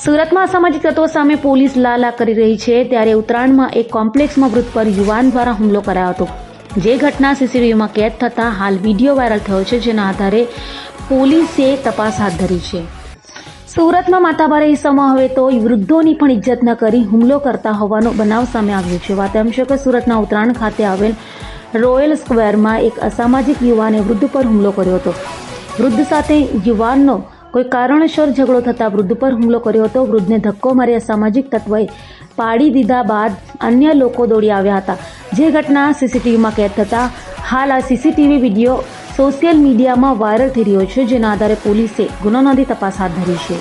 સુરતમાં અસામાજિક તત્વો સામે પોલીસ લાલા કરી રહી છે ત્યારે ઉત્તરાયણમાં એક કોમ્પ્લેક્સમાં વૃદ્ધ પર યુવાન દ્વારા હુમલો કરાયો હતો, જે ઘટના સીસીટીવીમાં કેદ થતાં હાલ વિડીયો વાયરલ થયો છે, જેના આધારે પોલીસે તપાસ હાથ ધરી છે। સુરતમાં માથાભારે ઈસમો હવે તો વૃદ્ધોની પણ ઇજ્જત ન કરી હુમલો કરતા હોવાનો બનાવ સામે આવ્યો છે। વાત એમ છે કે સુરતના ઉત્તરાયણ ખાતે આવેલ રોયલ સ્ક્વેરમાં એક અસામાજિક યુવાને વૃદ્ધ પર હુમલો કર્યો હતો। વૃદ્ધ સાથે યુવાનનો કોઈ કારણસર ઝઘડો થતા વૃદ્ધ પર હુમલો કર્યો હતો। વૃદ્ધને ધક્કો મારી અસામાજિક તત્વોએ પાડી દીધા બાદ અન્ય લોકો દોડી આવ્યા હતા, જે ઘટના સીસીટીવીમાં કેદ થતા હાલ આ સીસીટીવી વિડીયો સોશિયલ મીડિયામાં વાયરલ થઈ રહ્યો છે, જેના આધારે પોલીસે ગુનો નોંધી તપાસ હાથ ધરી છે।